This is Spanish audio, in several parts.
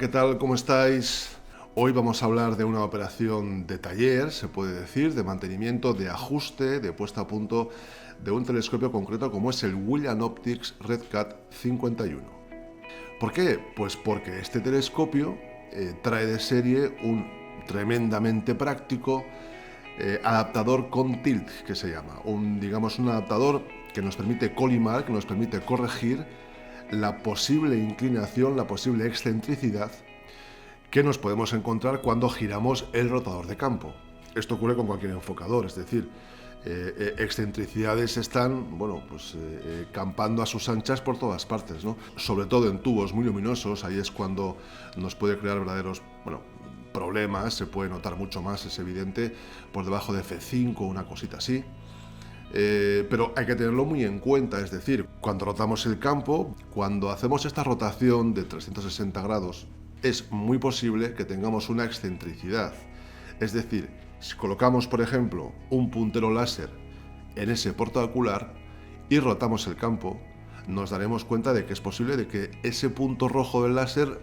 ¿qué tal? ¿Cómo estáis? Hoy vamos a hablar de una operación de taller, se puede decir, de mantenimiento, de ajuste, de puesta a punto de un telescopio concreto como es el William Optics RedCat 51. ¿Por qué? Pues porque este telescopio trae de serie un tremendamente práctico adaptador con tilt, que se llama. Un adaptador que nos permite colimar, que nos permite corregir la posible inclinación, la posible excentricidad que nos podemos encontrar cuando giramos el rotador de campo. Esto ocurre con cualquier enfocador, es decir, excentricidades están, campando a sus anchas por todas partes, ¿no? Sobre todo en tubos muy luminosos, ahí es cuando nos puede crear verdaderos, problemas, se puede notar mucho más, es evidente, por debajo de F5, una cosita así. Pero hay que tenerlo muy en cuenta, es decir, cuando rotamos el campo, cuando hacemos esta rotación de 360 grados, es muy posible que tengamos una excentricidad. Es decir, si colocamos, por ejemplo, un puntero láser en ese portaocular y rotamos el campo, nos daremos cuenta de que es posible de que ese punto rojo del láser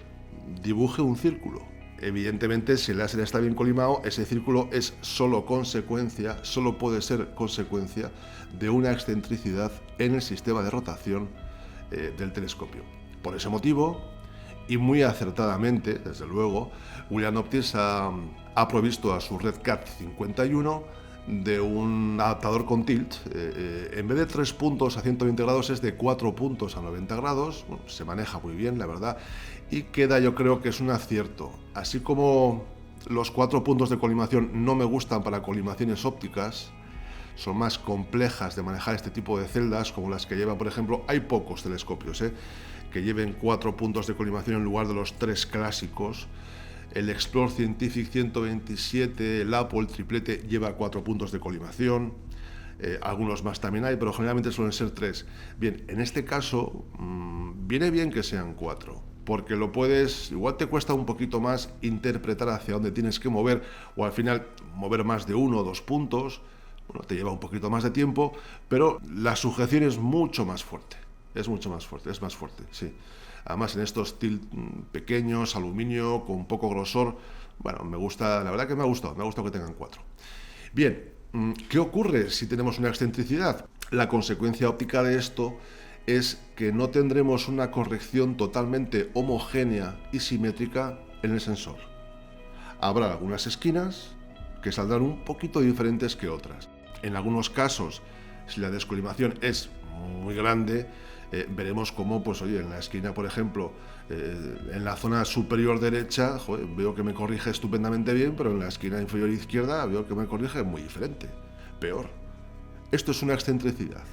dibuje un círculo. Evidentemente, si el láser está bien colimado, ese círculo es solo puede ser consecuencia de una excentricidad en el sistema de rotación del telescopio. Por ese motivo, y muy acertadamente, desde luego, William Optics ha provisto a su RedCat 51 de un adaptador con tilt. En vez de 3 puntos a 120 grados es de 4 puntos a 90 grados. Bueno, se maneja muy bien, la verdad, y queda, yo creo que es un acierto. Así como los 4 puntos de colimación no me gustan para colimaciones ópticas, son más complejas de manejar este tipo de celdas, como las que llevan, por ejemplo, hay pocos telescopios que lleven 4 puntos de colimación en lugar de los 3 clásicos. El Explore Scientific 127, el Apple, el triplete, lleva 4 puntos de colimación. Algunos más también hay, pero generalmente suelen ser 3. Bien, en este caso, viene bien que sean 4, porque igual te cuesta un poquito más interpretar hacia dónde tienes que mover, o al final mover más de 1 o 2 puntos. Bueno, te lleva un poquito más de tiempo, pero la sujeción es mucho más fuerte. Es más fuerte, sí. Además, en estos tilt pequeños, aluminio, con poco grosor, me gusta, la verdad que me ha gustado que tengan 4. Bien, ¿qué ocurre si tenemos una excentricidad? La consecuencia óptica de esto es que no tendremos una corrección totalmente homogénea y simétrica en el sensor. Habrá algunas esquinas que saldrán un poquito diferentes que otras. En algunos casos, si la descolimación es muy grande, veremos cómo, en la esquina, por ejemplo, en la zona superior derecha, veo que me corrige estupendamente bien, pero en la esquina inferior izquierda veo que me corrige muy diferente, peor. Esto es una excentricidad.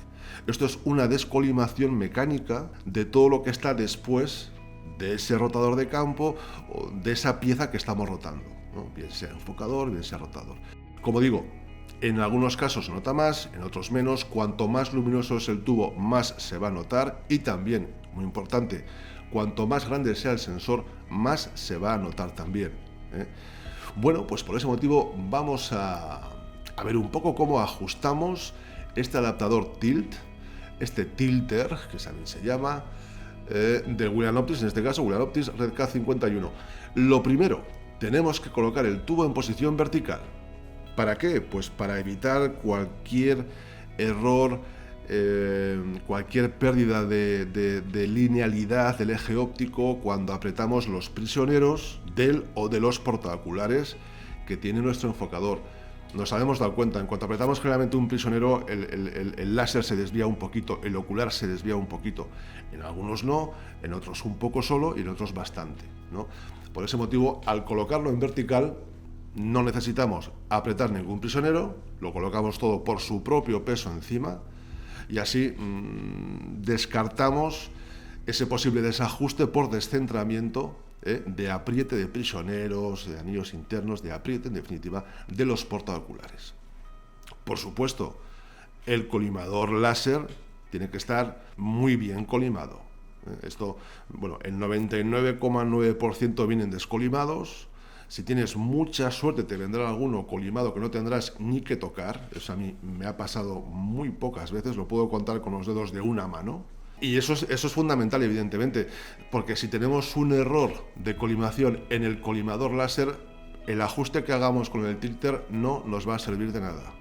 Esto es una descolimación mecánica de todo lo que está después de ese rotador de campo o de esa pieza que estamos rotando, ¿no? Bien sea enfocador, bien sea rotador. Como digo, en algunos casos se nota más, en otros menos. Cuanto más luminoso es el tubo, más se va a notar. Y también, muy importante, cuanto más grande sea el sensor, más se va a notar también. Bueno, pues por ese motivo vamos a ver un poco cómo ajustamos este adaptador tilt, este tilter, que también se llama, de William Optics, en este caso William Optics RedCat 51. Lo primero, tenemos que colocar el tubo en posición vertical. ¿Para qué? Pues para evitar cualquier error, cualquier pérdida de linealidad del eje óptico cuando apretamos los prisioneros del o de los portaoculares que tiene nuestro enfocador. Nos habíamos dado cuenta, en cuanto apretamos generalmente un prisionero, el láser se desvía un poquito, el ocular se desvía un poquito. En algunos no, en otros un poco solo y en otros bastante, ¿no? Por ese motivo, al colocarlo en vertical, no necesitamos apretar ningún prisionero, lo colocamos todo por su propio peso encima y así descartamos ese posible desajuste por descentramiento de apriete de prisioneros, de anillos internos, de apriete, en definitiva, de los portaoculares. Por supuesto, el colimador láser tiene que estar muy bien colimado. Esto, el 99,9% vienen descolimados. Si tienes mucha suerte te vendrá alguno colimado que no tendrás ni que tocar. Eso a mí me ha pasado muy pocas veces, lo puedo contar con los dedos de una mano. Y eso es fundamental, evidentemente, porque si tenemos un error de colimación en el colimador láser, el ajuste que hagamos con el tilter no nos va a servir de nada.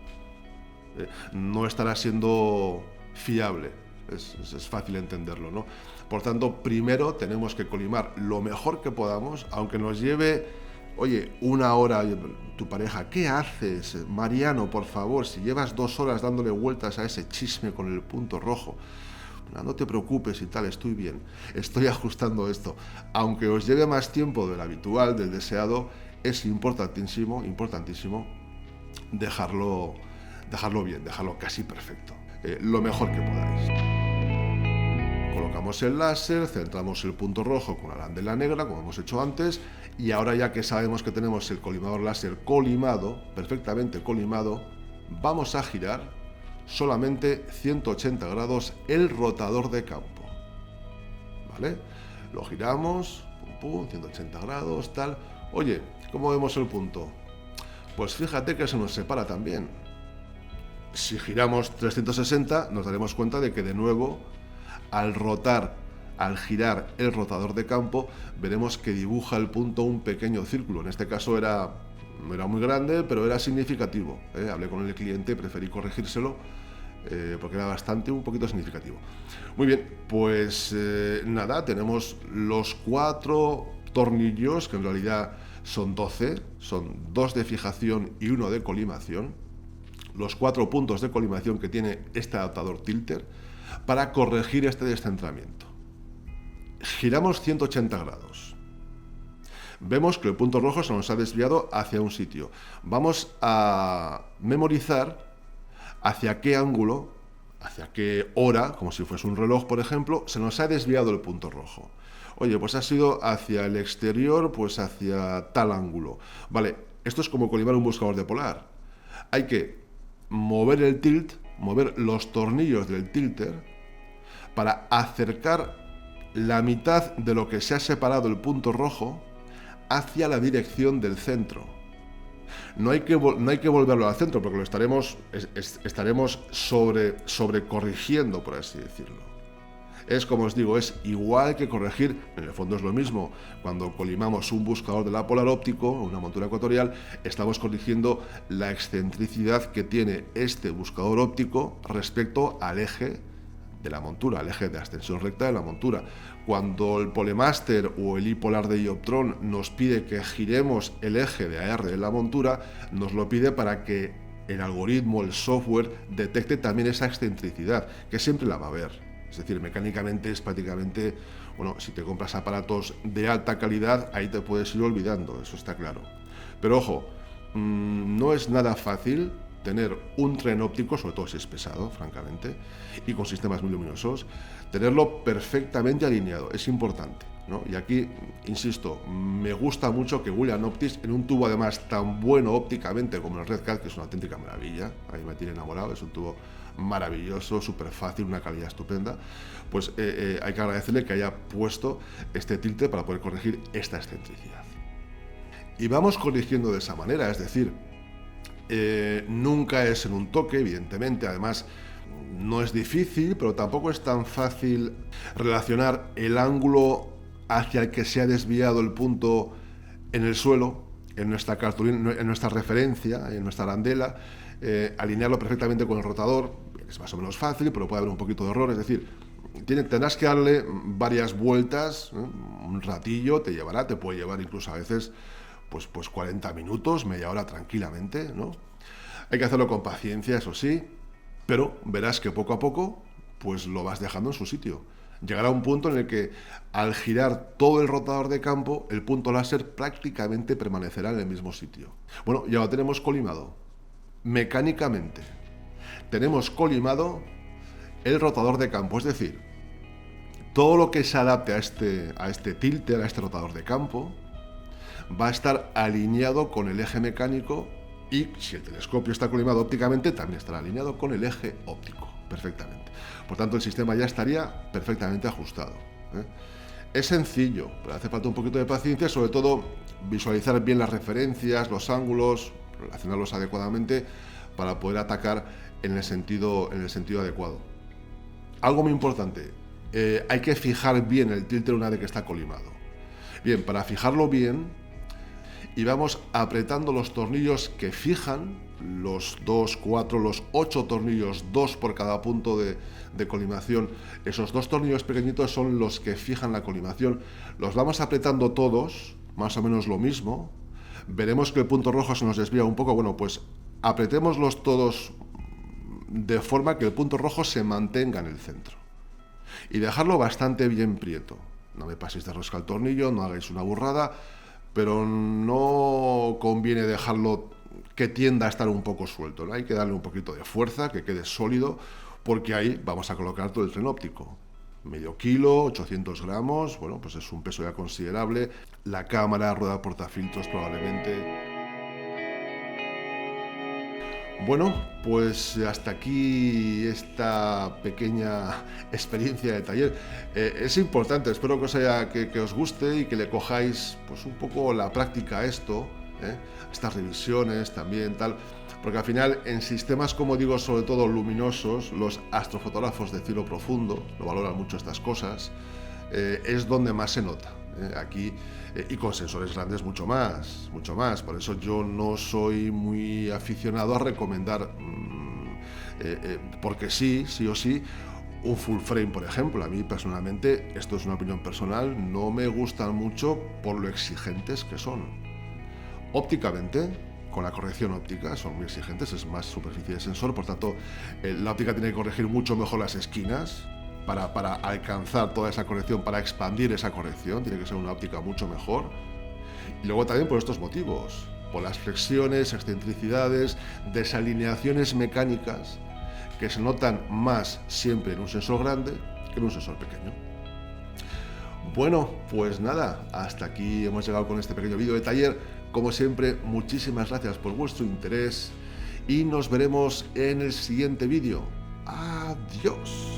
No estará siendo fiable, es fácil entenderlo, ¿no? Por tanto, primero tenemos que colimar lo mejor que podamos, aunque nos lleve, oye, una hora. Tu pareja, ¿qué haces? Mariano, por favor, si llevas 2 horas dándole vueltas a ese chisme con el punto rojo. No te preocupes y tal, estoy bien, estoy ajustando esto. Aunque os lleve más tiempo del habitual, del deseado, es importantísimo dejarlo bien, dejarlo casi perfecto, lo mejor que podáis. Colocamos el láser, centramos el punto rojo con la arandela negra, como hemos hecho antes, y ahora ya que sabemos que tenemos el colimador láser colimado, perfectamente colimado, vamos a girar solamente 180 grados el rotador de campo. ¿Vale? Lo giramos, 180 grados, tal. Oye, ¿cómo vemos el punto? Pues fíjate que se nos separa también. Si giramos 360, nos daremos cuenta de que de nuevo, al girar el rotador de campo, veremos que dibuja el punto un pequeño círculo. En este caso no era muy grande, pero era significativo. Hablé con el cliente, preferí corregírselo porque era un poquito significativo. Muy bien, pues nada, tenemos los 4 tornillos, que en realidad son 12, son 2 de fijación y 1 de colimación, los 4 puntos de colimación que tiene este adaptador tilter para corregir este descentramiento. Giramos 180 grados. Vemos que el punto rojo se nos ha desviado hacia un sitio. Vamos a memorizar hacia qué ángulo, hacia qué hora, como si fuese un reloj, por ejemplo, se nos ha desviado el punto rojo. Oye, pues ha sido hacia el exterior, pues hacia tal ángulo. Vale, esto es como colimar un buscador de polar. Hay que mover el tilt, mover los tornillos del tilter para acercar la mitad de lo que se ha separado el punto rojo hacia la dirección del centro. No hay que volverlo al centro porque lo estaremos sobrecorrigiendo, por así decirlo. Es como os digo, es igual que corregir, en el fondo es lo mismo. Cuando colimamos un buscador de la polar óptico, una montura ecuatorial, estamos corrigiendo la excentricidad que tiene este buscador óptico respecto al eje de la montura, al eje de ascensión recta de la montura. Cuando el Polemaster o el I-Polar de Ioptron nos pide que giremos el eje de AR de la montura, nos lo pide para que el algoritmo, el software, detecte también esa excentricidad, que siempre la va a haber. Es decir, mecánicamente es prácticamente, bueno, si te compras aparatos de alta calidad, ahí te puedes ir olvidando, eso está claro. Pero ojo, no es nada fácil tener un tren óptico, sobre todo si es pesado, francamente, y con sistemas muy luminosos, tenerlo perfectamente alineado, es importante, ¿no? Y aquí, insisto, me gusta mucho que William Optics, en un tubo además tan bueno ópticamente como el RedCat, que es una auténtica maravilla, ahí me tiene enamorado, es un tubo maravilloso, súper fácil, una calidad estupenda, pues hay que agradecerle que haya puesto este tilde para poder corregir esta excentricidad. Y vamos corrigiendo de esa manera, es decir, nunca es en un toque, evidentemente, además no es difícil, pero tampoco es tan fácil relacionar el ángulo hacia el que se ha desviado el punto en el suelo, en nuestra cartulina, en nuestra referencia, en nuestra arandela, alinearlo perfectamente con el rotador. Es más o menos fácil, pero puede haber un poquito de error, es decir, tendrás que darle varias vueltas, un ratillo, te puede llevar incluso a veces pues 40 minutos, media hora tranquilamente, ¿no? Hay que hacerlo con paciencia, eso sí, pero verás que poco a poco pues lo vas dejando en su sitio. Llegará un punto en el que al girar todo el rotador de campo, el punto láser prácticamente permanecerá en el mismo sitio. Bueno, ya lo tenemos colimado. Mecánicamente tenemos colimado el rotador de campo, es decir, todo lo que se adapte a este tilter, a este rotador de campo, va a estar alineado con el eje mecánico y si el telescopio está colimado ópticamente, también estará alineado con el eje óptico, perfectamente. Por tanto, el sistema ya estaría perfectamente ajustado. Es sencillo, pero hace falta un poquito de paciencia, sobre todo visualizar bien las referencias, los ángulos, relacionarlos adecuadamente para poder atacar en el sentido adecuado. Algo muy importante, hay que fijar bien el tilter una vez que está colimado. Bien, para fijarlo bien, y vamos apretando los tornillos que fijan, los 2, 4, los 8 tornillos, 2 por cada punto de colimación. Esos 2 tornillos pequeñitos son los que fijan la colimación. Los vamos apretando todos, más o menos lo mismo. Veremos que el punto rojo se nos desvía un poco. Bueno, pues apretémoslos todos de forma que el punto rojo se mantenga en el centro. Y dejarlo bastante bien prieto. No me paséis de rosca el tornillo, no hagáis una burrada, pero no conviene dejarlo que tienda a estar un poco suelto, ¿no? Hay que darle un poquito de fuerza, que quede sólido, porque ahí vamos a colocar todo el tren óptico. Medio kilo, 800 gramos, bueno, pues es un peso ya considerable. La cámara, rueda portafiltros probablemente. Bueno, pues hasta aquí esta pequeña experiencia de taller. Es importante, espero que os guste y que le cojáis pues un poco la práctica a esto, estas revisiones también, tal, porque al final en sistemas, como digo, sobre todo luminosos, los astrofotógrafos de cielo profundo lo valoran mucho estas cosas, es donde más se nota. Aquí, y con sensores grandes mucho más, por eso yo no soy muy aficionado a recomendar, porque sí o sí, un full frame, por ejemplo. A mí personalmente, esto es una opinión personal, no me gustan mucho por lo exigentes que son. Ópticamente, con la corrección óptica, son muy exigentes, es más superficie de sensor, por tanto, la óptica tiene que corregir mucho mejor las esquinas, para alcanzar toda esa corrección, para expandir esa corrección, tiene que ser una óptica mucho mejor. Y luego también por estos motivos, por las flexiones, excentricidades, desalineaciones mecánicas que se notan más siempre en un sensor grande que en un sensor pequeño. Bueno, pues nada, hasta aquí hemos llegado con este pequeño vídeo de taller. Como siempre, muchísimas gracias por vuestro interés y nos veremos en el siguiente vídeo. Adiós.